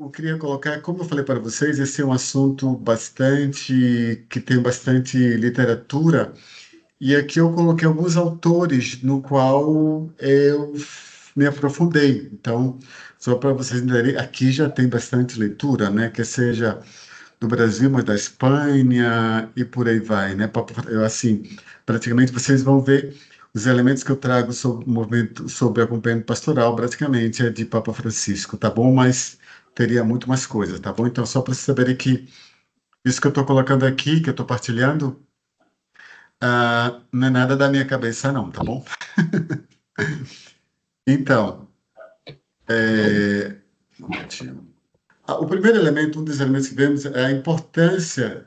eu queria colocar, como eu falei para vocês, esse é um assunto bastante, que tem bastante literatura, e aqui eu coloquei alguns autores no qual eu me aprofundei. Então, só para vocês entenderem, aqui já tem bastante leitura, né? Que seja do Brasil, mas da Espanha e por aí vai, né? Assim, praticamente vocês vão ver os elementos que eu trago sobre o movimento, sobre acompanhamento pastoral, praticamente é de Papa Francisco, tá bom? Mas teria muito mais coisas, tá bom? Então, só para vocês saberem que isso que eu estou colocando aqui, que eu estou partilhando, não é nada da minha cabeça, não, tá bom? Então, um momentinho. O primeiro elemento, um dos elementos que vemos é a importância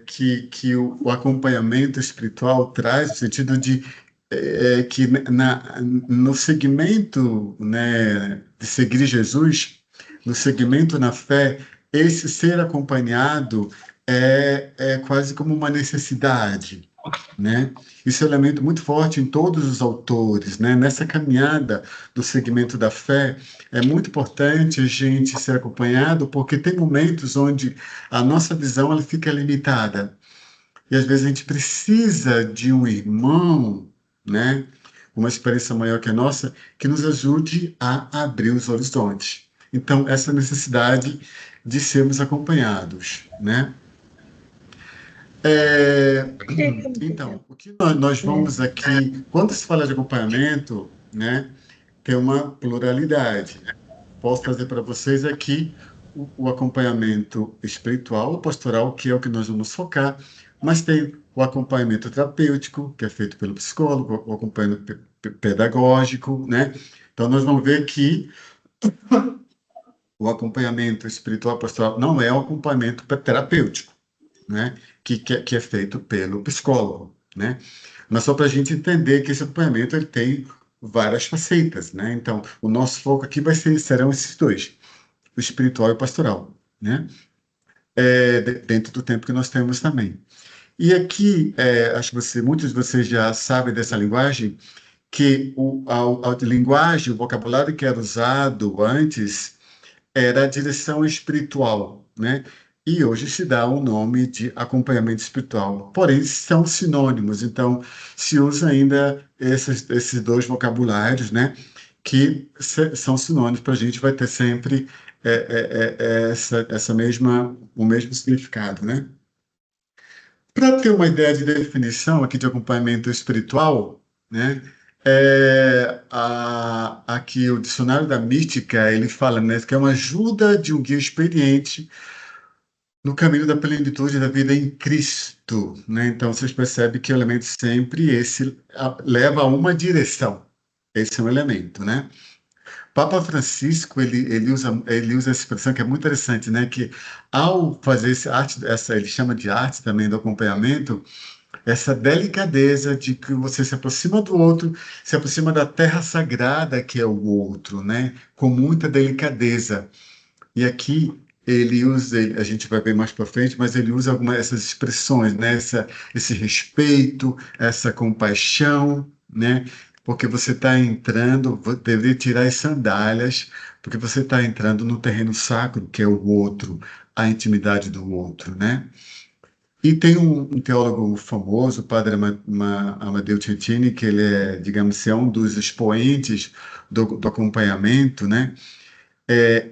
que o acompanhamento espiritual traz, no sentido de que no segmento, né, de seguir Jesus, no segmento na fé, esse ser acompanhado é quase como uma necessidade, né? Isso é um elemento muito forte em todos os autores, né? Nessa caminhada do segmento da fé, é muito importante a gente ser acompanhado, porque tem momentos onde a nossa visão ela fica limitada. E às vezes a gente precisa de um irmão, né? Uma experiência maior que a nossa, que nos ajude a abrir os horizontes. Então, essa necessidade de sermos acompanhados, né? É, então, o que nós vamos aqui, quando se fala de acompanhamento, né, tem uma pluralidade. Posso trazer para vocês aqui o acompanhamento espiritual, o pastoral, que é o que nós vamos focar, mas tem o acompanhamento terapêutico, que é feito pelo psicólogo, o acompanhamento pedagógico, né? Então, nós vamos ver que o acompanhamento espiritual pastoral não é o acompanhamento terapêutico, né? Que é feito pelo psicólogo, né? Mas só para a gente entender que esse acompanhamento ele tem várias facetas, né? Então, o nosso foco aqui serão esses dois, o espiritual e o pastoral, né? Dentro do tempo que nós temos também. E aqui, acho que muitos de vocês já sabem dessa linguagem, que a linguagem, o vocabulário que era usado antes era a direção espiritual, né? E hoje se dá o nome de acompanhamento espiritual. Porém, são sinônimos, então se usa ainda esses dois vocabulários, né? Que são sinônimos para a gente, vai ter sempre o mesmo significado, né? Para ter uma ideia de definição aqui de acompanhamento espiritual, né? Aqui o dicionário da mística ele fala, né, que é uma ajuda de um guia experiente no caminho da plenitude da vida em Cristo, né? Então vocês percebem que o elemento sempre leva a uma direção. Esse é um elemento, né? Papa Francisco ele usa essa expressão que é muito interessante, né? Que ao fazer ele chama de arte também do acompanhamento, essa delicadeza de que você se aproxima do outro, se aproxima da terra sagrada que é o outro, né? Com muita delicadeza. E aqui a gente vai ver mais para frente, mas ele usa algumas dessas expressões, né? Esse respeito, essa compaixão, né? Porque você está entrando, deveria tirar as sandálias, porque você está entrando no terreno sacro, que é o outro, a intimidade do outro, né? E tem um teólogo famoso, o padre Amadeu Cecchini, que ele é, digamos assim, é um dos expoentes do acompanhamento, né?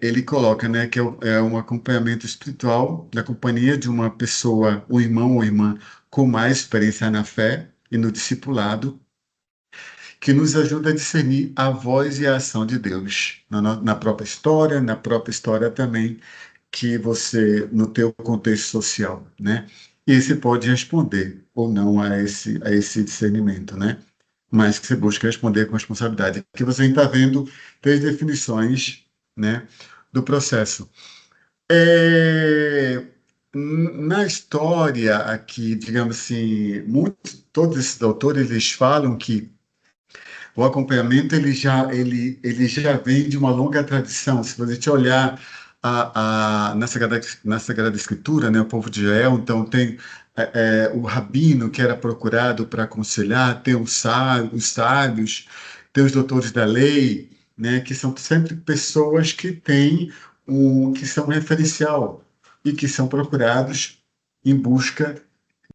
Ele coloca, né, que é um acompanhamento espiritual na companhia de uma pessoa, um irmão ou irmã com mais experiência na fé e no discipulado, que nos ajuda a discernir a voz e a ação de Deus na na própria história também que você, no teu contexto social, né? E você pode responder ou não a esse discernimento, né? Mas que você busca responder com responsabilidade. Que você está vendo três definições, né, do processo. É, Na história aqui, digamos assim, todos esses autores eles falam que o acompanhamento ele já vem de uma longa tradição. Se você olhar na Sagrada Escritura, né, o povo de Israel, então tem o rabino que era procurado para aconselhar, tem os sábios, tem os doutores da lei, né, que são sempre pessoas que têm que são referencial e que são procurados em busca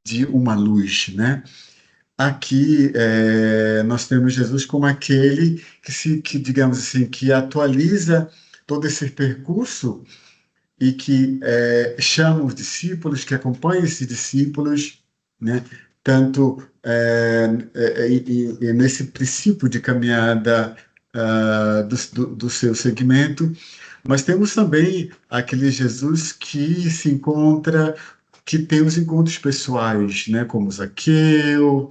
de uma luz, né? Aqui nós temos Jesus como aquele que, digamos assim, que atualiza todo esse percurso e que chama os discípulos, que acompanha esses discípulos, né? Tanto nesse princípio de caminhada do seu segmento, mas temos também aquele Jesus que se encontra, que tem os encontros pessoais, né? Como Zaqueu,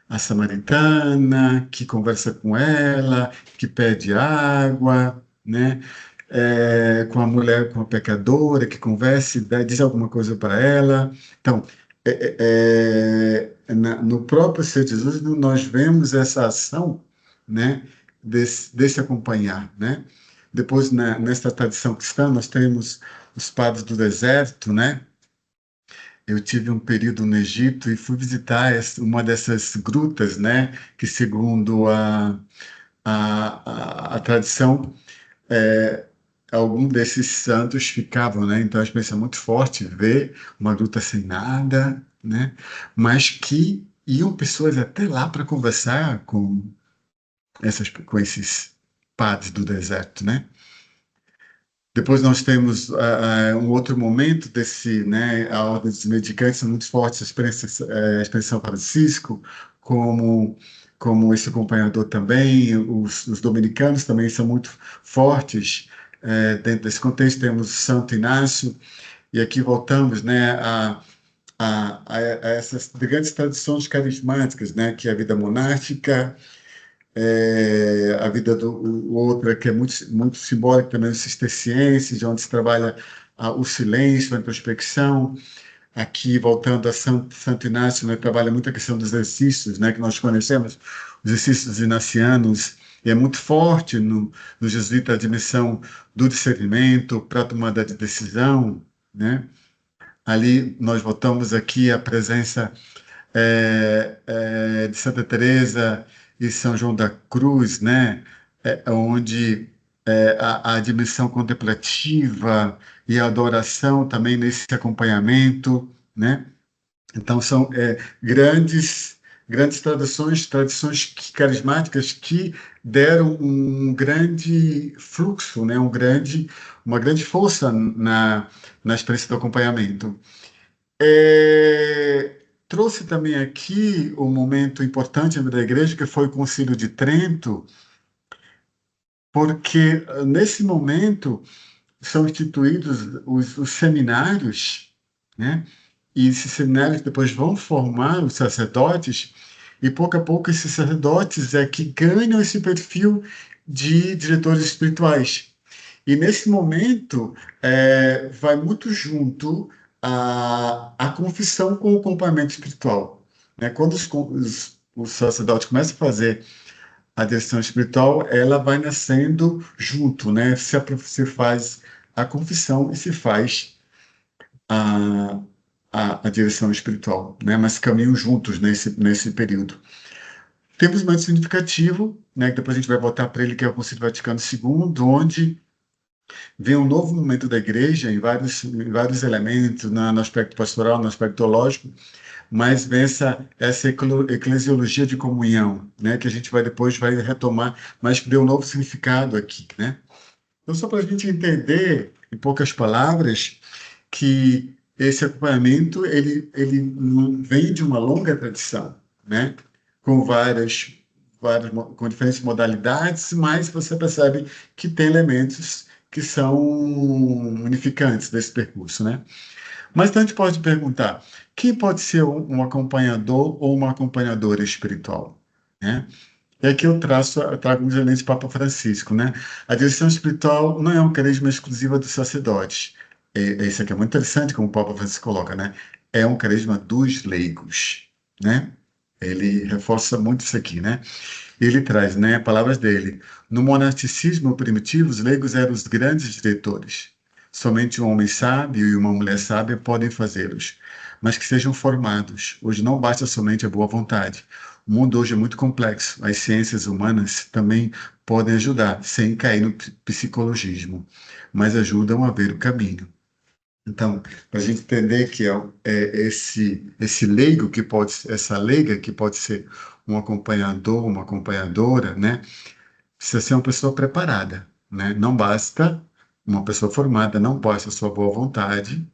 a samaritana, que conversa com ela, que pede água, né? Com a mulher, com a pecadora, que conversa e diz alguma coisa para ela. Então, no próprio Senhor Jesus, nós vemos essa ação, né? Desse acompanhar, né? Depois, nesta tradição cristã, nós temos os padres do deserto, né? Eu tive um período no Egito e fui visitar uma dessas grutas, né? Que segundo a tradição, é, algum desses santos ficavam, né? Então a experiência é muito forte ver uma gruta sem nada, né? Mas que iam pessoas até lá para conversar com esses padres do deserto, né? Depois nós temos um outro momento desse, né, a ordem dos mendicantes são muito fortes, a experiência São Francisco, como, como esse acompanhador também, os dominicanos também são muito fortes dentro desse contexto. Temos Santo Inácio, e aqui voltamos, né, a essas grandes tradições carismáticas, né, que é a vida monástica, a vida do outra, que é muito simbólica também, os cistercienses, onde se trabalha o silêncio, a introspecção. Aqui, voltando a Santo Inácio, né, trabalha muito a questão dos exercícios, né, que nós conhecemos, os exercícios inacianos, e é muito forte no jesuíta a dimensão do discernimento para a tomada de decisão, né? Ali nós voltamos aqui à presença de Santa Teresa e São João da Cruz, né? Onde a dimensão contemplativa e a adoração também nesse acompanhamento, né? Então são grandes tradições carismáticas que deram um grande fluxo, né? Uma grande força na experiência do acompanhamento. Trouxe também aqui um momento importante da igreja, que foi o Concílio de Trento, porque nesse momento são instituídos os seminários, né? E esses seminários depois vão formar os sacerdotes, e pouco a pouco esses sacerdotes é que ganham esse perfil de diretores espirituais. E nesse momento, vai muito junto a confissão com o acompanhamento espiritual, né? Quando os sacerdotes começam a fazer a direção espiritual, ela vai nascendo junto, né? Se faz a confissão e se faz a, a direção espiritual, né? Mas caminham juntos nesse período. Temos um momento significativo, né? Que depois a gente vai voltar para ele, que é o Concílio Vaticano II, onde vem um novo momento da igreja em vários elementos, no aspecto pastoral, no aspecto teológico, mas vem essa eclesiologia de comunhão, né, que a gente depois vai retomar, mas que deu um novo significado aqui, né? Então, só para a gente entender, em poucas palavras, que esse acompanhamento ele vem de uma longa tradição, né? Com com diferentes modalidades, mas você percebe que tem elementos que são unificantes desse percurso, né? Mas então a gente pode perguntar, quem pode ser um acompanhador ou uma acompanhadora espiritual, né? E aqui eu trago uns elementos do Papa Francisco, né? A direção espiritual não é um carisma exclusivo dos sacerdotes. Isso aqui é muito interessante, como o Papa Francisco coloca, né? É um carisma dos leigos, né? Ele reforça muito isso aqui, né? Ele traz, né, palavras dele. No monasticismo primitivo, os leigos eram os grandes diretores. Somente um homem sábio e uma mulher sábia podem fazê-los, mas que sejam formados. Hoje não basta somente a boa vontade. O mundo hoje é muito complexo. As ciências humanas também podem ajudar, sem cair no psicologismo, mas ajudam a ver o caminho. Então, para a gente entender que esse leigo que pode, essa leiga que pode ser um acompanhador, uma acompanhadora, né? Precisa ser uma pessoa preparada, né? Não basta uma pessoa formada, não basta a sua boa vontade,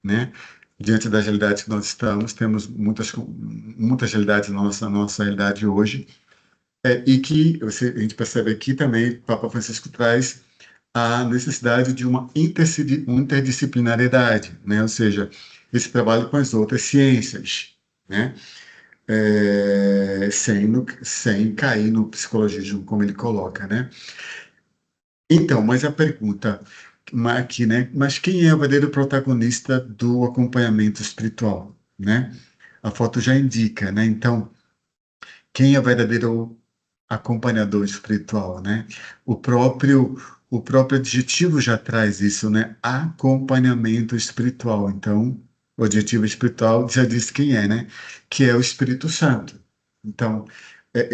né? Diante das realidades que nós estamos, temos muitas realidades na nossa realidade hoje, e que a gente percebe aqui também, o Papa Francisco traz a necessidade de uma interdisciplinariedade, né? Ou seja, esse trabalho com as outras ciências, né? Sem cair no psicologismo, como ele coloca, né? Então, mas a pergunta aqui, né? Mas quem é o verdadeiro protagonista do acompanhamento espiritual, né? A foto já indica, né? Então, quem é o verdadeiro acompanhador espiritual, né? O próprio o próprio adjetivo já traz isso, né? Acompanhamento espiritual. Então, o adjetivo espiritual já diz quem é, né? Que é o Espírito Santo. Então,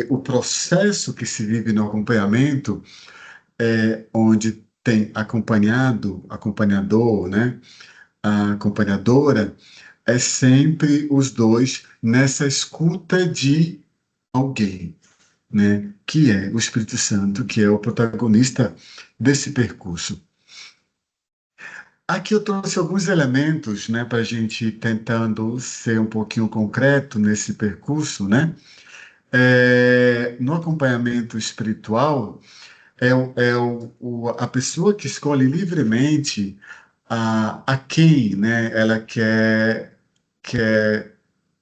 o processo que se vive no acompanhamento onde tem acompanhado, acompanhador, né? A acompanhadora é sempre os dois nessa escuta de alguém, né? Que é o Espírito Santo, que é o protagonista desse percurso. Aqui eu trouxe alguns elementos, né, para a gente ir tentando ser um pouquinho concreto nesse percurso, né? No acompanhamento espiritual, a pessoa que escolhe livremente a quem, né, ela quer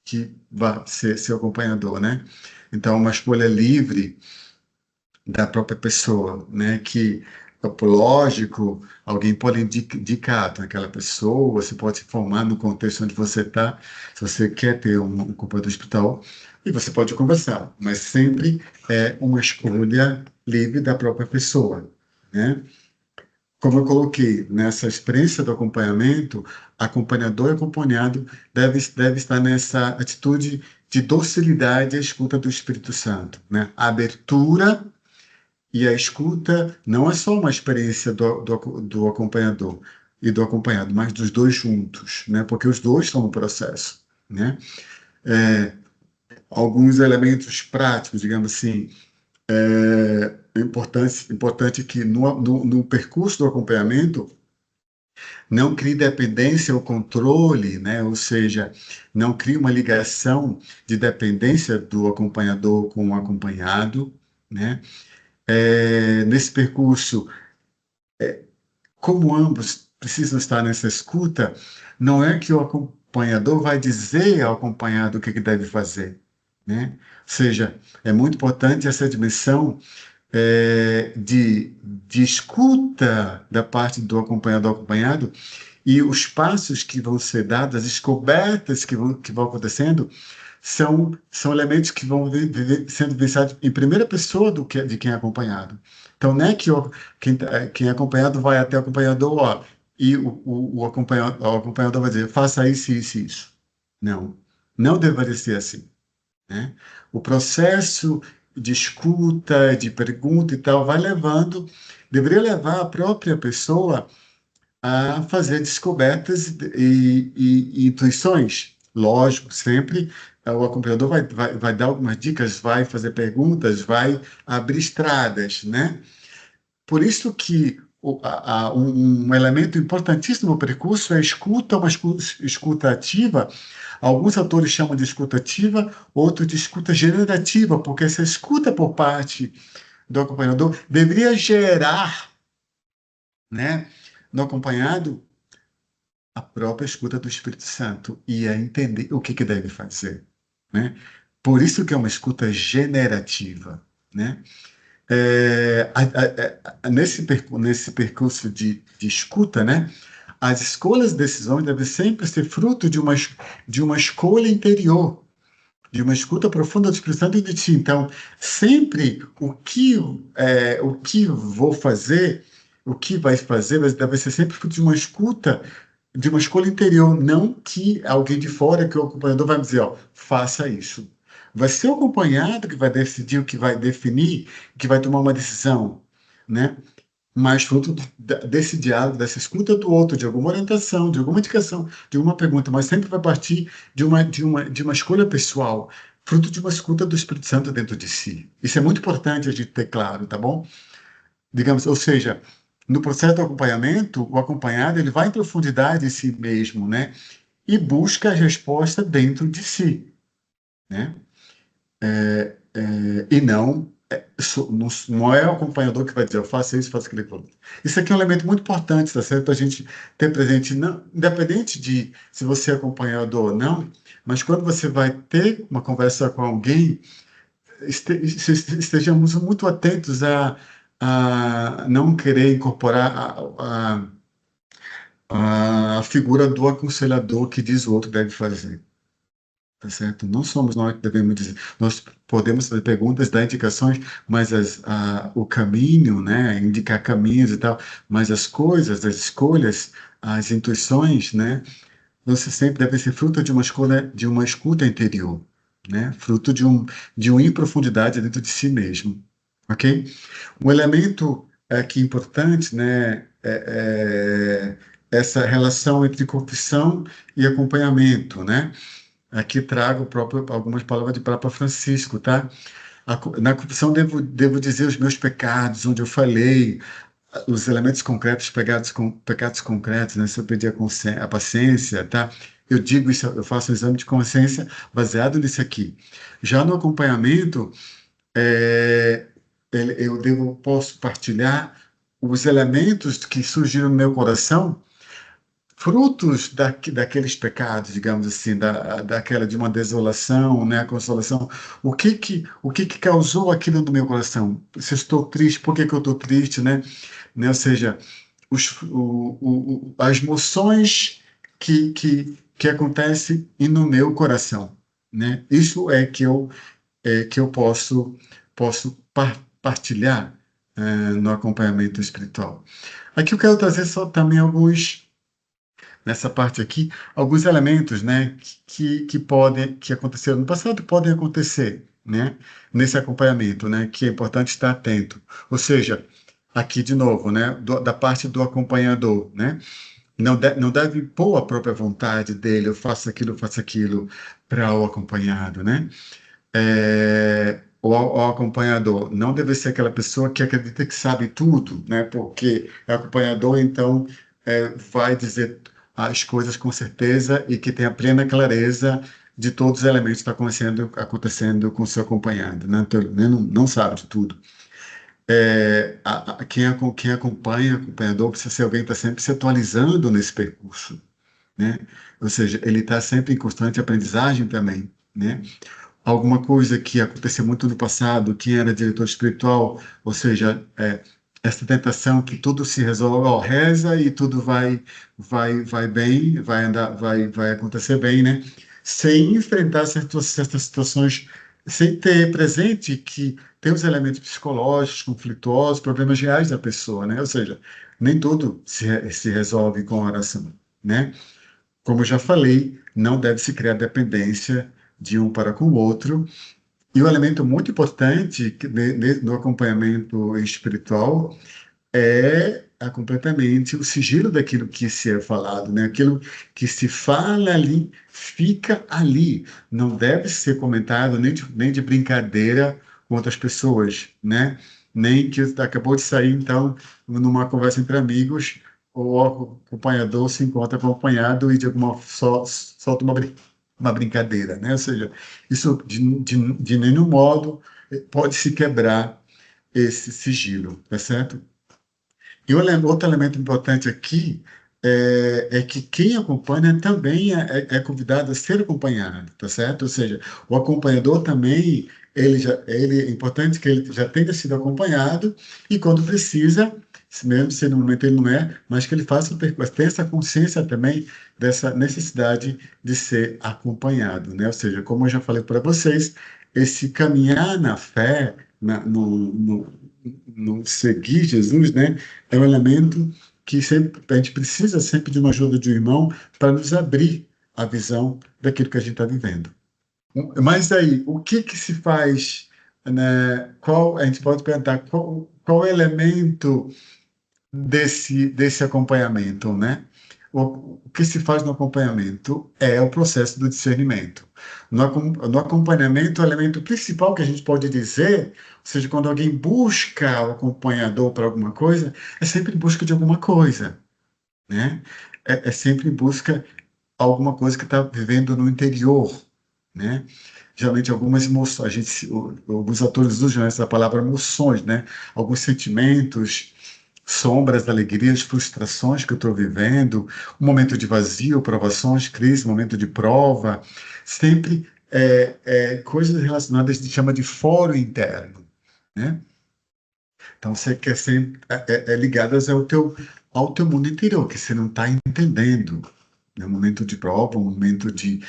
que vá ser seu acompanhador, né? Então, uma escolha livre da própria pessoa, né? Que, lógico, alguém pode indicar aquela pessoa, você pode se formar no contexto onde você está, se você quer ter um acompanhador hospital, e você pode conversar, mas sempre é uma escolha livre da própria pessoa, né? Como eu coloquei, nessa experiência do acompanhamento, acompanhador e acompanhado deve estar nessa atitude de docilidade à escuta do Espírito Santo, né? A abertura e a escuta não é só uma experiência do acompanhador e do acompanhado, mas dos dois juntos, né? Porque os dois estão no processo, né? Alguns elementos práticos, digamos assim, importante que no percurso do acompanhamento não crie dependência ou controle, né? Ou seja, não crie uma ligação de dependência do acompanhador com o acompanhado, né? Nesse percurso, como ambos precisam estar nessa escuta, não é que o acompanhador vai dizer ao acompanhado o que deve fazer, né? Ou seja, é muito importante essa dimensão de escuta da parte do acompanhado ao acompanhado e os passos que vão ser dados, as descobertas que vão acontecendo, são elementos que vão sendo pensados em primeira pessoa de quem é acompanhado. Então, não é que quem é acompanhado vai até o acompanhador, ó, e o acompanhador vai dizer, faça isso, isso, isso. Não, não deveria ser assim, né? O processo de escuta, de pergunta e tal, deveria levar a própria pessoa a fazer descobertas e intuições. Lógico, sempre o acompanhador vai dar algumas dicas, vai fazer perguntas, vai abrir estradas, né? Por isso que um elemento importantíssimo no percurso é a escuta, uma escuta ativa. Alguns autores chamam de escuta ativa, outros de escuta generativa, porque essa escuta por parte do acompanhador deveria gerar, né, no acompanhado a própria escuta do Espírito Santo e a entender o que deve fazer, né? Por isso que é uma escuta generativa, né? Nesse percurso de escuta, né? As escolhas e decisões devem sempre ser fruto de uma escolha interior, de uma escuta profunda do Espírito Santo e de ti. Então, sempre o que vou fazer, o que vai fazer, deve ser sempre fruto de uma escuta, de uma escolha interior, não que alguém de fora, que o acompanhador vai me dizer, ó, faça isso. vai ser o acompanhado que vai decidir o que vai definir, que vai tomar uma decisão, né? Mas fruto desse diálogo, dessa escuta do outro, de alguma orientação, de alguma indicação, de alguma pergunta, mas sempre vai partir de uma escolha pessoal, fruto de uma escuta do Espírito Santo dentro de si. Isso é muito importante a gente ter claro, tá bom? Digamos, ou seja, no processo do acompanhamento, o acompanhado ele vai em profundidade em si mesmo, né? E busca a resposta dentro de si, né? E não não é o acompanhador que vai dizer, eu faço isso, faço aquilo. Isso aqui é um elemento muito importante, tá certo? Para a gente ter presente, não, independente de se você é acompanhador ou não, mas quando você vai ter uma conversa com alguém, estejamos muito atentos a não querer incorporar a figura do aconselhador que diz o outro deve fazer. Tá certo? Não somos nós que devemos dizer. Nós podemos fazer perguntas, dar indicações, mas o caminho, né, indicar caminhos e tal, mas as coisas, as escolhas, as intuições, né, você sempre deve ser fruto de uma escolha, de uma escuta interior, né, fruto de um ir em profundidade dentro de si mesmo, ok? Um elemento que é importante, né, essa relação entre confissão e acompanhamento, né? Aqui trago algumas palavras de Papa Francisco, tá? Na confissão devo dizer os meus pecados, onde eu falei, os elementos concretos, pecados concretos, né? Se eu pedir a paciência, tá? Eu digo isso, eu faço um exame de consciência baseado nisso aqui. Já no acompanhamento, é, posso partilhar os elementos que surgiram no meu coração frutos daqueles pecados, digamos assim, daquela de uma desolação, né, a consolação. O que que causou aquilo no meu coração? Se eu estou triste, por que que eu estou triste, né? Ou seja, as emoções que acontecem no meu coração, né? Isso é que eu posso partilhar no acompanhamento espiritual. Aqui eu quero trazer só também nessa parte aqui, alguns elementos, né, que aconteceram no passado podem acontecer, né, nesse acompanhamento, né, que é importante estar atento. Ou seja, aqui de novo, né, da parte do acompanhador, né, não deve impor a própria vontade dele, eu faço aquilo para o acompanhado, né? O acompanhador não deve ser aquela pessoa que acredita que sabe tudo, né? Porque é acompanhador, então vai dizer as coisas com certeza e que tem a plena clareza de todos os elementos que estão acontecendo com o seu acompanhado, né? Então, ele não sabe de tudo. Quem acompanha, acompanhador, precisa ser alguém que está sempre se atualizando nesse percurso, né? Ou seja, ele está sempre em constante aprendizagem também, né? Alguma coisa que aconteceu muito no passado, quem era diretor espiritual, ou seja, essa tentação que tudo se resolve, ó, reza e tudo vai bem, vai andar, vai acontecer bem, né? Sem enfrentar certas situações, sem ter presente que tem os elementos psicológicos, conflituosos, problemas reais da pessoa, né? Ou seja, nem tudo se resolve com oração, né? Como eu já falei, não deve se criar dependência de um para com o outro. E um elemento muito importante no acompanhamento espiritual completamente o sigilo daquilo que se é falado, né? Aquilo que se fala ali, fica ali. Não deve ser comentado nem de brincadeira com outras pessoas, né? Nem que acabou de sair, então, numa conversa entre amigos, o acompanhador se encontra acompanhado e de alguma solta uma brincadeira, né? Ou seja, isso de nenhum modo pode se quebrar esse sigilo, tá certo? E outro elemento importante aqui é que quem acompanha também é convidado a ser acompanhado, tá certo? Ou seja, o acompanhador também, ele é importante que ele já tenha sido acompanhado e quando precisa, mesmo se no momento ele não é, mas que ele faça o percurso, tenha essa consciência também dessa necessidade de ser acompanhado, né? Ou seja, como eu já falei para vocês, esse caminhar na fé, no seguir Jesus, né? É um elemento que sempre, a gente precisa sempre de uma ajuda de um irmão para nos abrir a visão daquilo que a gente está vivendo. Mas aí, o que que se faz, né? Qual, a gente pode perguntar qual elemento desse acompanhamento, né? O que se faz no acompanhamento é o processo do discernimento. No acompanhamento, o elemento principal que a gente pode dizer, ou seja, quando alguém busca o acompanhador para alguma coisa, é sempre em busca de alguma coisa, né? É sempre em busca de alguma coisa que está vivendo no interior, né? Geralmente algumas emoções, alguns autores usam essa palavra emoções, né? Alguns sentimentos, sombras, alegrias, frustrações que eu estou vivendo, um momento de vazio, provações, crise, momento de prova, sempre coisas relacionadas, a gente chama de fórum interno, né? Então você quer ser ligadas ao teu mundo interior, que você não está entendendo. É um momento de prova, um momento de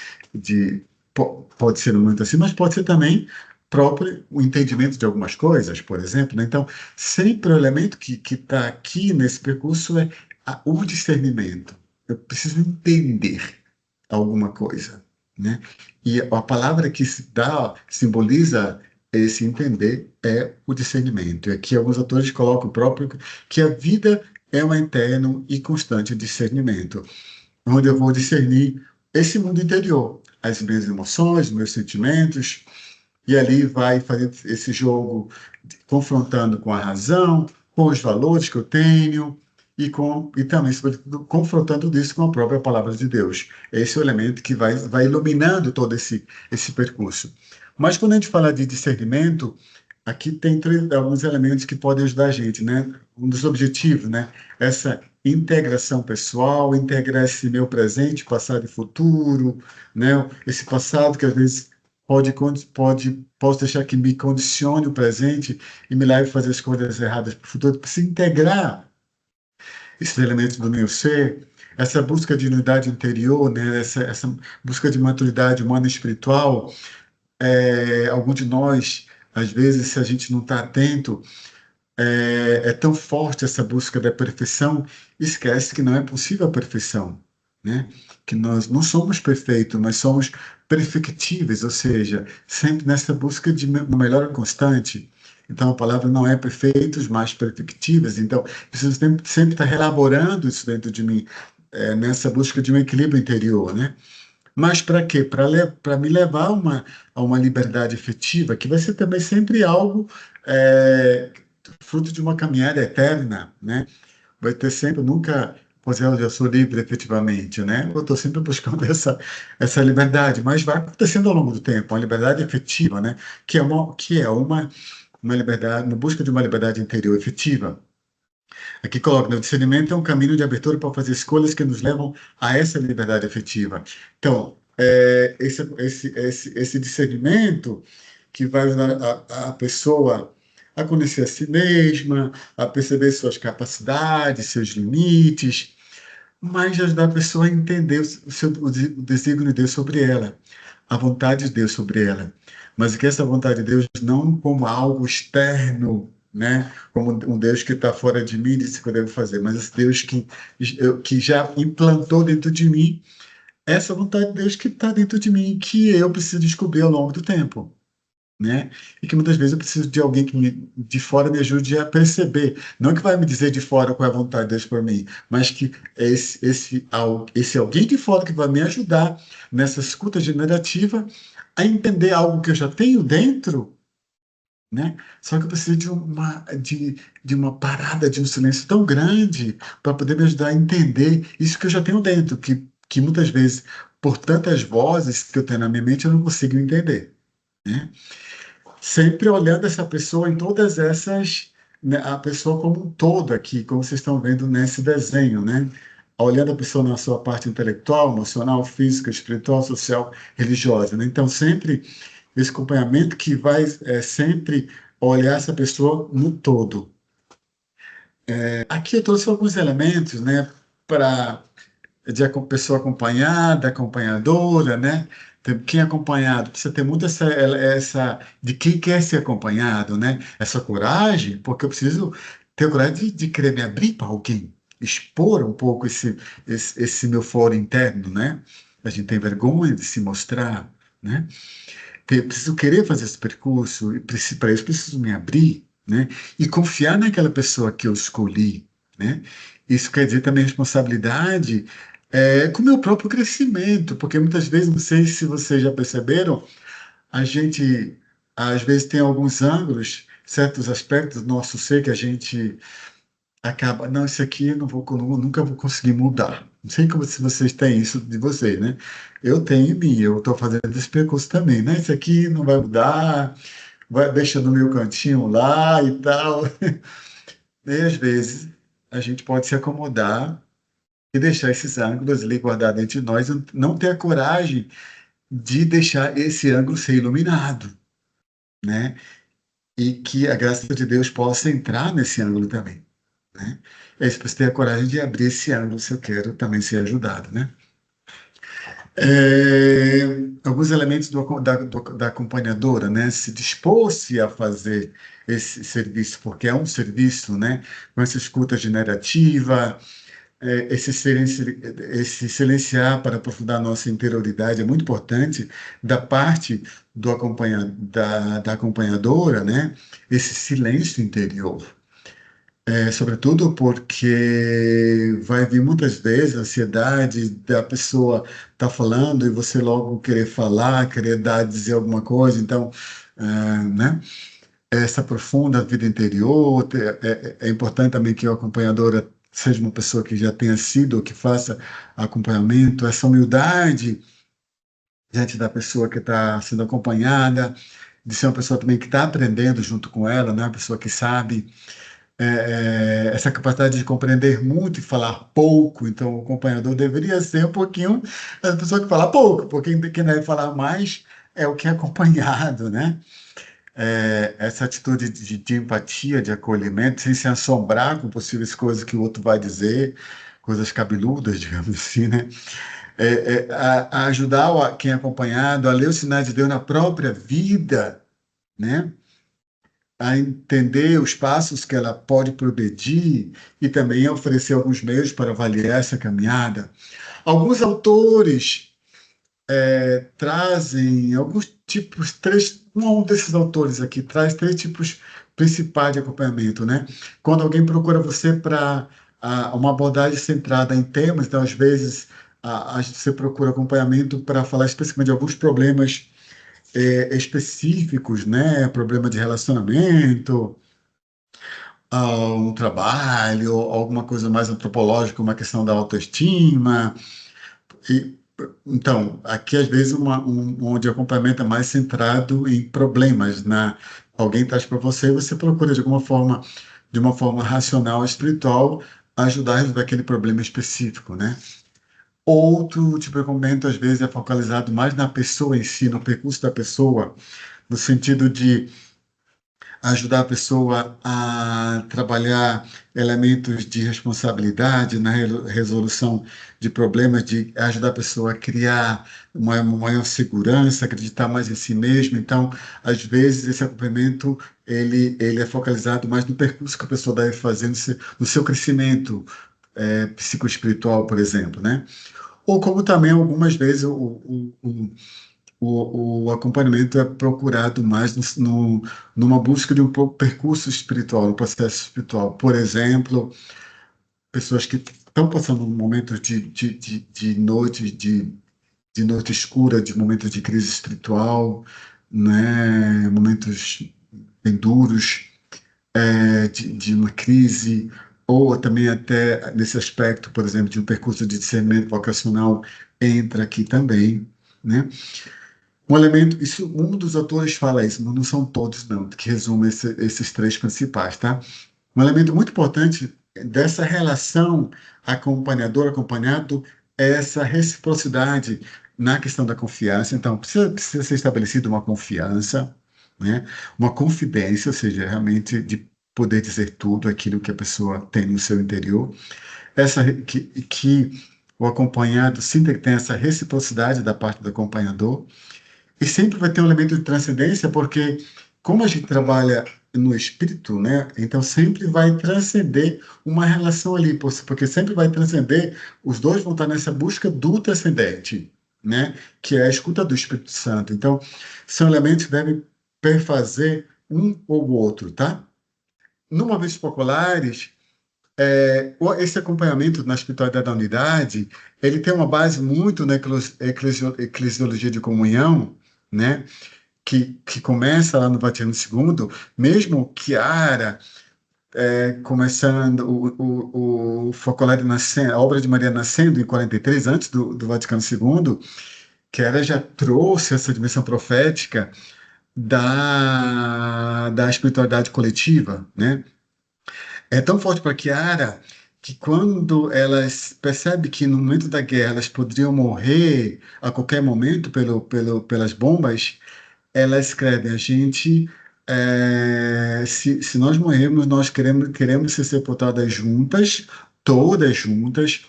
pode ser um momento assim, mas pode ser também próprio o entendimento de algumas coisas, por exemplo, né? Então, sempre o elemento que está aqui nesse percurso é o discernimento. Eu preciso entender alguma coisa, né? E a palavra que se dá, simboliza esse entender é o discernimento. E aqui alguns autores colocam o próprio que a vida é um eterno e constante discernimento, onde eu vou discernir esse mundo interior, as minhas emoções, meus sentimentos, e ali vai fazer esse jogo confrontando com a razão, com os valores que eu tenho e também, sobretudo, confrontando isso com a própria palavra de Deus. Esse é o elemento que vai iluminando todo esse percurso. Mas quando a gente fala de discernimento, aqui tem alguns elementos que podem ajudar a gente, né? Um dos objetivos, né? Essa integração pessoal, integrar esse meu presente, passado e futuro, né? Esse passado que às vezes posso deixar que me condicione o presente e me leve a fazer escolhas erradas para o futuro. Eu preciso integrar esses elementos do meu ser, essa busca de unidade interior, né? Essa busca de maturidade humana e espiritual. Algum de nós, às vezes, se a gente não está atento, é tão forte essa busca da perfeição, esquece que não é possível a perfeição, né? Que nós não somos perfeitos, mas somos perfectíveis, ou seja, sempre nessa busca de uma melhora constante. Então, a palavra não é perfeitos, mas perfectíveis. Então, preciso sempre estar relaborando isso dentro de mim, nessa busca de um equilíbrio interior, né? Mas para quê? Para me levar a uma liberdade efetiva, que vai ser também sempre algo é, fruto de uma caminhada eterna, né? Vai ter sempre, nunca, pois eu já sou livre efetivamente, né? Eu estou sempre buscando essa liberdade, mas vai acontecendo ao longo do tempo, uma liberdade efetiva, né? Que é uma liberdade, uma busca de uma liberdade interior efetiva. Aqui coloca, né, o discernimento é um caminho de abertura para fazer escolhas que nos levam a essa liberdade efetiva. Então, esse discernimento que vai ajudar a pessoa a conhecer a si mesma, a perceber suas capacidades, seus limites, mas ajudar a pessoa a entender o desígnio de Deus sobre ela, a vontade de Deus sobre ela. Mas que essa vontade de Deus não como algo externo, né? Como um Deus que está fora de mim e disse que eu devo fazer, mas esse Deus que já implantou dentro de mim essa vontade de Deus que está dentro de mim, que eu preciso descobrir ao longo do tempo, né? E que muitas vezes eu preciso de alguém de fora me ajude a perceber. Não que vai me dizer de fora qual é a vontade de Deus por mim, mas que é esse alguém de fora que vai me ajudar nessa escuta generativa a entender algo que eu já tenho dentro, né? Só que eu preciso de uma parada, de um silêncio tão grande para poder me ajudar a entender isso que eu já tenho dentro, que muitas vezes, por tantas vozes que eu tenho na minha mente, eu não consigo entender, né? Sempre olhando essa pessoa em todas essas, né, a pessoa como um todo aqui, como vocês estão vendo nesse desenho, né? Olhando a pessoa na sua parte intelectual, emocional, física, espiritual, social, religiosa, né? Então, sempre esse acompanhamento que vai sempre olhar essa pessoa no todo. Aqui eu trouxe alguns elementos, né, para pessoa acompanhada, acompanhadora, né? Quem é acompanhado precisa ter muito essa de quem quer ser acompanhado, né? Essa coragem, porque eu preciso ter coragem de querer me abrir para alguém, expor um pouco esse meu foro interno, né? A gente tem vergonha de se mostrar, né? Preciso querer fazer esse percurso, e para isso preciso me abrir, né? E confiar naquela pessoa que eu escolhi, né? Isso quer dizer também responsabilidade com o meu próprio crescimento, porque muitas vezes, não sei se vocês já perceberam, a gente às vezes tem alguns ângulos, certos aspectos do nosso ser que a gente acaba, não, isso aqui eu não vou, nunca vou conseguir mudar. Não sei como se vocês têm isso de vocês, né? Eu tenho em mim, eu estou fazendo esse percurso também, né? Isso aqui não vai mudar, deixa no meu cantinho lá e tal. E às vezes a gente pode se acomodar e deixar esses ângulos ali guardados entre nós, não ter a coragem de deixar esse ângulo ser iluminado, né? E que a graça de Deus possa entrar nesse ângulo também, né? É isso, para ter a coragem de abrir esse ângulo se eu quero também ser ajudado, né? É, alguns elementos da acompanhadora, né? Se dispôs-se a fazer esse serviço, porque é um serviço, né? Com essa escuta generativa, esse silenciar para aprofundar a nossa interioridade é muito importante da parte da acompanhadora, né? Esse silêncio interior. Sobretudo porque vai vir muitas vezes a ansiedade da pessoa estar falando e você logo querer falar, querer dizer alguma coisa. Então, né? Essa profunda vida interior, é importante também que a acompanhadora seja uma pessoa que já tenha sido, que faça acompanhamento, essa humildade diante da pessoa que está sendo acompanhada, de ser uma pessoa também que está aprendendo junto com ela, né? Uma pessoa que sabe essa capacidade de compreender muito e falar pouco. Então, o acompanhador deveria ser um pouquinho a pessoa que fala pouco, porque quem deve falar mais é o que é acompanhado, né? Essa atitude de empatia, de acolhimento, sem se assombrar com possíveis coisas que o outro vai dizer, coisas cabeludas, digamos assim, né? A ajudar quem é acompanhado a ler os sinais de Deus na própria vida, né? A entender os passos que ela pode progredir e também oferecer alguns meios para avaliar essa caminhada. Alguns autores trazem alguns tipos, um desses autores aqui traz três tipos principais de acompanhamento, né? Quando alguém procura você para uma abordagem centrada em temas, então às vezes você procura acompanhamento para falar especificamente de alguns problemas específicos, né? Problema de relacionamento, um trabalho, alguma coisa mais antropológica, uma questão da autoestima. E, então, aqui às vezes de acompanhamento é mais centrado em problemas, alguém traz para você e você procura de alguma forma, de uma forma racional, espiritual, ajudar a resolver aquele problema específico, né? Outro tipo de acompanhamento às vezes é focalizado mais na pessoa em si, no percurso da pessoa, no sentido de ajudar a pessoa a trabalhar elementos de responsabilidade na resolução de problemas, de ajudar a pessoa a criar uma maior segurança, acreditar mais em si mesmo. Então, às vezes, esse acompanhamento ele é focalizado mais no percurso que a pessoa deve fazer no seu crescimento psicoespiritual, por exemplo, né? Ou como também algumas vezes o acompanhamento é procurado mais numa busca de um percurso espiritual, um processo espiritual. Por exemplo, pessoas que estão passando momentos de noite escura, de momentos de crise espiritual, né? Momentos bem duros, de uma crise, ou também até nesse aspecto, por exemplo, de um percurso de discernimento vocacional, entra aqui também, né? Um elemento, isso, um dos autores fala isso, mas não são todos, não, que resumem esses três principais, tá? Um elemento muito importante dessa relação acompanhado é essa reciprocidade na questão da confiança. Então, precisa ser estabelecida uma confiança, né? Uma confidência, ou seja, realmente de poder dizer tudo aquilo que a pessoa tem no seu interior. Que o acompanhado sinta que tem essa reciprocidade da parte do acompanhador e sempre vai ter um elemento de transcendência, porque como a gente trabalha no espírito, né? Então sempre vai transcender uma relação ali, porque sempre vai transcender, os dois vão estar nessa busca do transcendente, né? Que é a escuta do Espírito Santo. Então, são elementos que devem perfazer um ou outro, tá? No Movimentos Populares, esse acompanhamento na espiritualidade da unidade, ele tem uma base muito na eclesiologia de comunhão, né? Que começa lá no Vaticano II, mesmo Chiara, começando o Focolare nascendo, a obra de Maria nascendo em 43, antes do Vaticano II, que ela já trouxe essa dimensão profética da espiritualidade coletiva, né? É tão forte para Chiara que quando elas percebem que no momento da guerra elas poderiam morrer a qualquer momento pelas bombas, elas escrevem: a gente, se nós morrermos, nós queremos ser sepultadas juntas, todas juntas,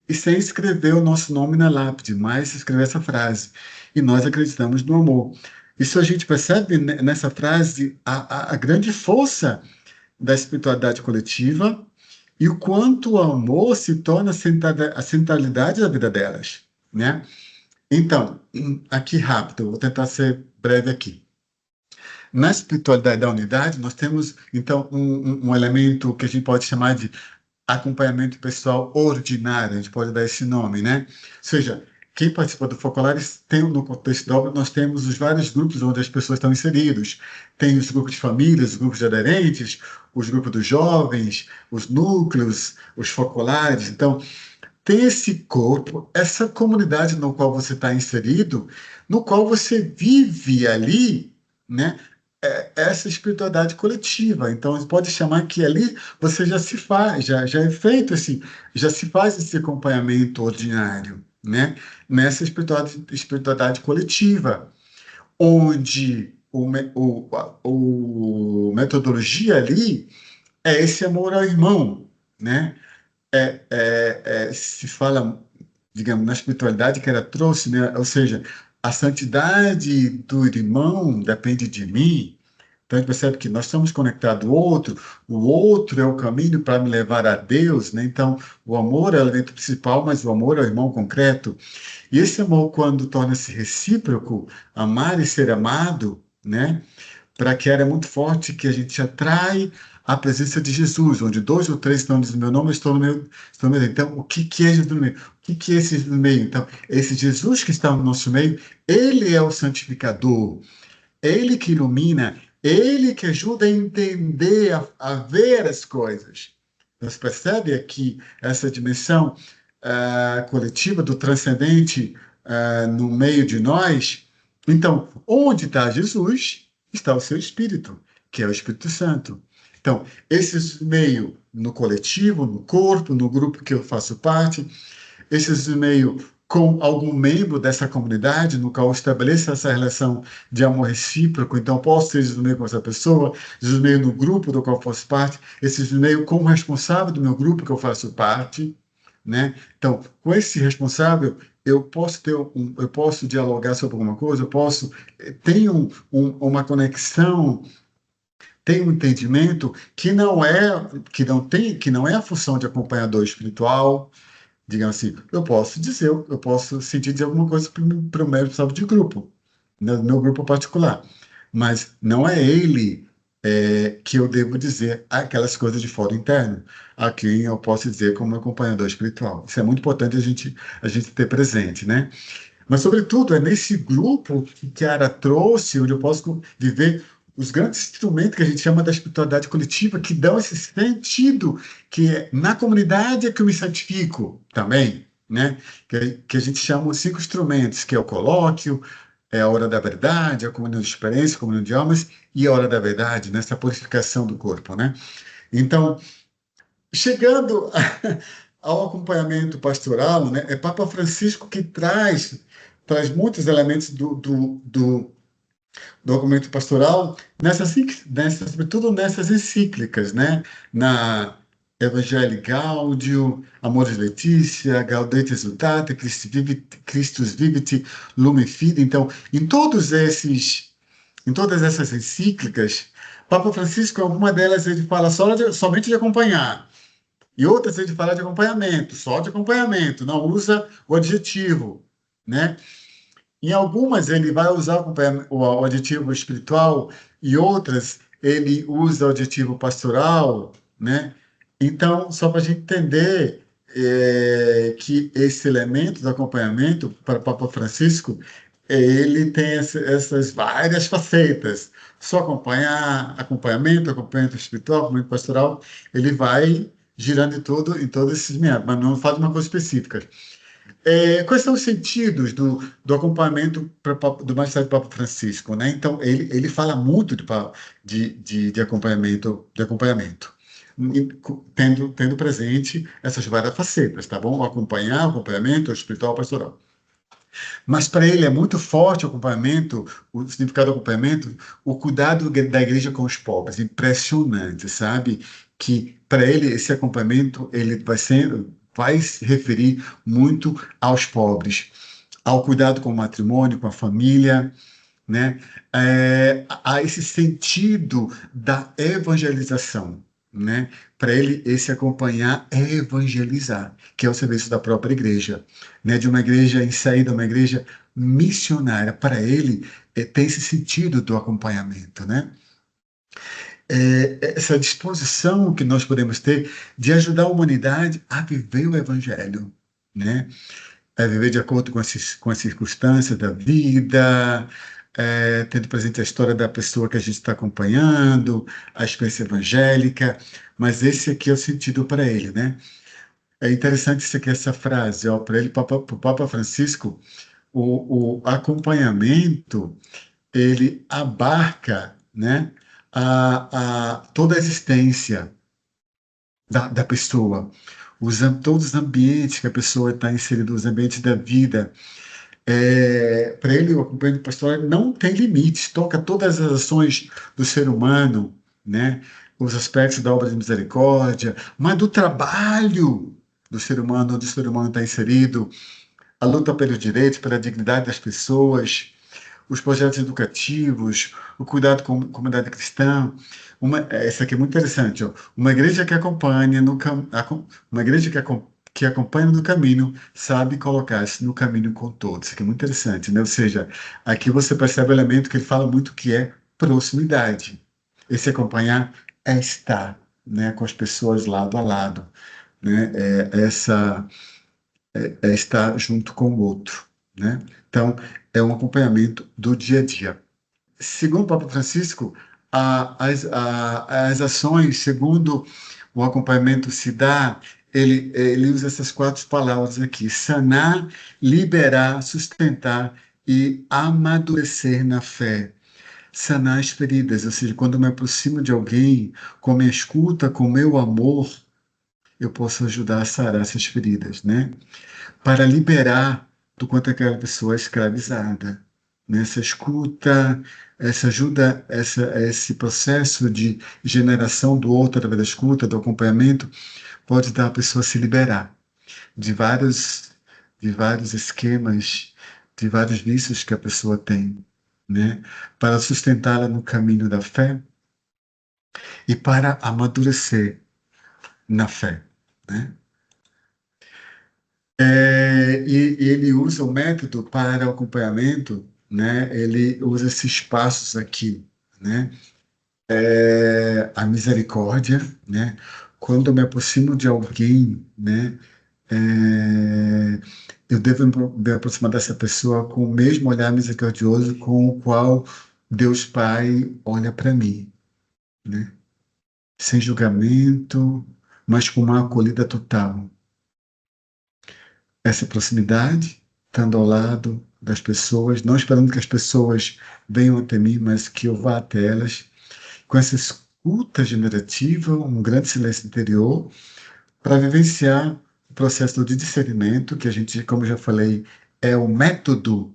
e sem escrever o nosso nome na lápide, mas escrever essa frase. E nós acreditamos no amor. Isso a gente percebe nessa frase a grande força da espiritualidade coletiva e o quanto o amor se torna a centralidade da vida delas, né? Então, aqui rápido, eu vou tentar ser breve aqui. Na espiritualidade da unidade, nós temos, então, um elemento que a gente pode chamar de acompanhamento pessoal ordinário, a gente pode dar esse nome, né? Ou seja, quem participa do Focolares tem, no contexto da obra, nós temos os vários grupos onde as pessoas estão inseridos. Tem os grupos de famílias, os grupos de aderentes, os grupos dos jovens, os núcleos, os focolares. Então, tem esse corpo, essa comunidade no qual você está inserido, no qual você vive ali, né? Essa espiritualidade coletiva. Então, você pode chamar que ali você já se faz, já é feito assim, já se faz esse acompanhamento ordinário, né? Nessa espiritualidade coletiva, onde o metodologia ali é esse amor ao irmão, né? Se fala, digamos, na espiritualidade que ela trouxe, né? Ou seja, a santidade do irmão depende de mim. Então a gente percebe que nós estamos conectados ao outro, o outro é o caminho para me levar a Deus, né? Então o amor é o elemento principal, mas o amor é o irmão concreto. E esse amor, quando torna-se recíproco, amar e ser amado, né? Para que era muito forte que a gente atrai a presença de Jesus, onde dois ou três estão dizendo meu nome, eu estou no meio. Então, o que é Jesus no meio? O que é esse Jesus no meio? Então, esse Jesus que está no nosso meio, ele é o santificador, ele que ilumina, ele que ajuda a entender, a ver as coisas. Você percebe aqui essa dimensão coletiva do transcendente no meio de nós? Então, onde está Jesus, está o seu Espírito, que é o Espírito Santo. Então, esses meio no coletivo, no corpo, no grupo que eu faço parte, esses meio com algum membro dessa comunidade, no qual eu estabeleço essa relação de amor recíproco, então posso ser Jesus meio com essa pessoa, Jesus meio no grupo do qual eu faço parte, esses meio com o responsável do meu grupo que eu faço parte, né? Então, com esse responsável, eu posso dialogar sobre alguma coisa, eu posso tenho uma conexão, tenho um entendimento que não é a função de acompanhador espiritual, digamos assim, eu posso sentir dizer alguma coisa para o meu responsável de grupo, né, do meu grupo particular, mas não é ele que eu devo dizer aquelas coisas de fora interno, a quem eu posso dizer como acompanhador espiritual. Isso é muito importante a gente ter presente, né? Mas, sobretudo, é nesse grupo que a Ara trouxe, onde eu posso viver os grandes instrumentos que a gente chama da espiritualidade coletiva, que dão esse sentido, que na comunidade é que eu me santifico também, né? Que a gente chama os 5 instrumentos, que é o colóquio, é a hora da verdade, a comunhão de experiência, a comunhão de almas, e a hora da verdade, nessa purificação do corpo, né? Então, chegando ao acompanhamento pastoral, né, é Papa Francisco que traz muitos elementos do acompanhamento pastoral, sobretudo nessas encíclicas, né, na Evangelii Gaudium, Amoris Laetitia, Gaudete Exsultate, Christus Vivit, Lumen Fide. Então, em todas essas encíclicas, Papa Francisco, em alguma delas, ele fala somente de acompanhar. E outras ele fala de acompanhamento, só de acompanhamento, não usa o adjetivo. né? Em algumas ele vai usar o adjetivo espiritual, e outras ele usa o adjetivo pastoral, né? Então, só para a gente entender que esse elemento do acompanhamento para o Papa Francisco, ele tem essas várias facetas. Só acompanhamento espiritual, acompanhamento pastoral, ele vai girando em todos esses meandros, mas não faz uma coisa específica. Quais são os sentidos do acompanhamento do Magistrado do Papa Francisco, né? Então, ele fala muito de acompanhamento, tendo presente essas várias facetas, tá bom? O acompanhamento, o espiritual, o pastoral. Mas para ele é muito forte o acompanhamento, o significado do acompanhamento, o cuidado da igreja com os pobres, impressionante, sabe? Que para ele esse acompanhamento ele vai se referir muito aos pobres, ao cuidado com o matrimônio, com a família, né? A esse sentido da evangelização, né? Para ele, esse acompanhar é evangelizar, que é o serviço da própria igreja, né? De uma igreja em saída, uma igreja missionária. Para ele, tem esse sentido do acompanhamento, né? Essa disposição que nós podemos ter de ajudar a humanidade a viver o evangelho, né? A viver de acordo com as circunstâncias da vida, tendo presente a história da pessoa que a gente está acompanhando, a experiência evangélica, mas esse aqui é o sentido para ele, né? É interessante isso aqui, essa frase, ó, para ele, para o Papa Francisco, o acompanhamento, ele abarca, né, toda a existência da pessoa, todos os ambientes que a pessoa está inserida, os ambientes da vida. Para ele, o acompanhamento pastoral não tem limites, toca todas as ações do ser humano, né? Os aspectos da obra de misericórdia, mas do trabalho do ser humano, onde o ser humano está inserido, a luta pelos direitos, pela dignidade das pessoas, os projetos educativos, o cuidado com a comunidade cristã. Essa aqui é muito interessante, ó. Uma igreja que acompanha uma igreja que acompanha no caminho sabe colocar-se no caminho com todos. Isso aqui é muito interessante, né? Ou seja, aqui você percebe o elemento que ele fala muito que é proximidade. Esse acompanhar é estar, né, com as pessoas lado a lado, né? É estar junto com o outro, né? Então, é um acompanhamento do dia a dia. Segundo o Papa Francisco, as ações, segundo o acompanhamento se dá, ele usa essas quatro palavras aqui: sanar, liberar, sustentar e amadurecer na fé. Sanar as feridas, ou seja, quando eu me aproximo de alguém, com minha escuta, com meu amor, eu posso ajudar a sarar essas feridas, né? Para liberar do quanto aquela pessoa é escravizada. Nessa escuta, essa ajuda, esse processo de generação do outro através da escuta, do acompanhamento, pode dar a pessoa a se liberar de vários esquemas, de vários vícios que a pessoa tem, né? Para sustentá-la no caminho da fé e para amadurecer na fé, né? E ele usa o método para o acompanhamento, né? Ele usa esses passos aqui, né? A misericórdia, né? Quando eu me aproximo de alguém, né? É, eu devo me aproximar dessa pessoa com o mesmo olhar misericordioso com o qual Deus Pai olha para mim, né? Sem julgamento, mas com uma acolhida total. Essa proximidade, estando ao lado das pessoas, não esperando que as pessoas venham até mim, mas que eu vá até elas, com essa escuta generativa, um grande silêncio interior, para vivenciar o processo de discernimento, que a gente, como já falei, é o método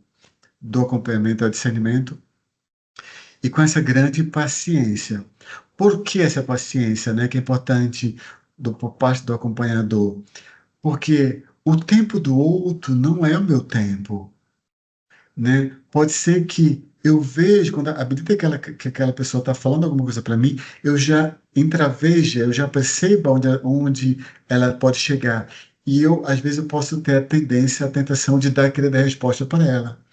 do acompanhamento ao discernimento, e com essa grande paciência. Por que essa paciência, né, que é importante por parte do acompanhador? Porque o tempo do outro não é o meu tempo, né? Pode ser que eu veja, quando à medida que aquela pessoa está falando alguma coisa para mim, eu já intraveja, eu já perceba onde ela pode chegar. e eu, às vezes, eu posso ter a tendência, a tentação de querer dar resposta para ela.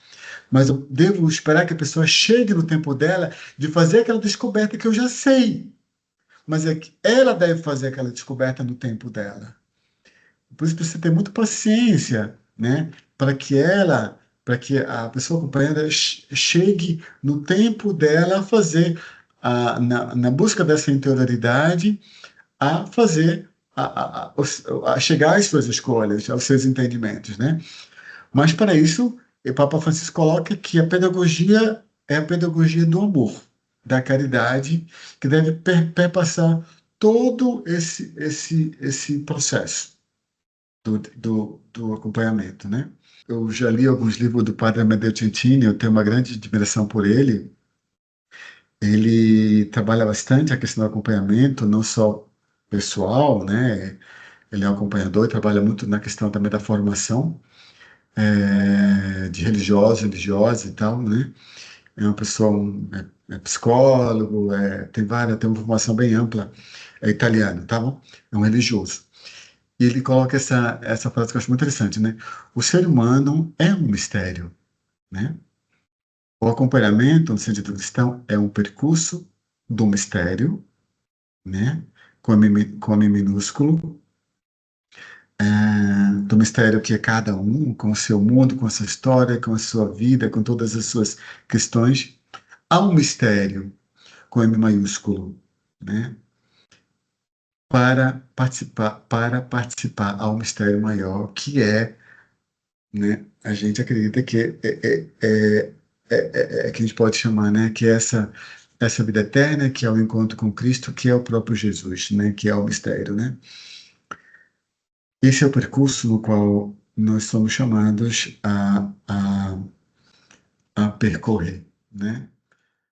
Mas eu devo esperar que a pessoa chegue no tempo dela de fazer aquela descoberta que eu já sei. Mas é que ela deve fazer aquela descoberta no tempo dela. Por isso precisa ter muita paciência, né? Para que a pessoa acompanhada chegue no tempo dela a fazer, na busca dessa interioridade, a fazer, a chegar às suas escolhas, aos seus entendimentos, né? Mas para isso, o Papa Francisco coloca que a pedagogia é a pedagogia do amor, da caridade, que deve perpassar todo esse processo do acompanhamento, né? Eu já li alguns livros do Padre Amedeo Centini, eu tenho uma grande admiração por ele. Ele trabalha bastante a questão do acompanhamento, não só pessoal, né? Ele é um acompanhador e trabalha muito na questão também da formação de religiosos, religiosas e tal, né? É uma pessoa, é psicólogo, tem uma formação bem ampla, é italiano, tá bom? É um religioso. E ele coloca essa frase que eu acho muito interessante, né? O ser humano é um mistério, né? O acompanhamento, no sentido cristão, é um percurso do mistério, né? Com M minúsculo, do mistério que é cada um, com o seu mundo, com a sua história, com a sua vida, com todas as suas questões. Há um mistério com M maiúsculo, né? Para participar há um mistério maior que é, né? A gente acredita que que a gente pode chamar, né? Que é essa vida eterna, que é o encontro com Cristo, que é o próprio Jesus, né? Que é o mistério, né? Esse é o percurso no qual nós somos chamados a percorrer, né?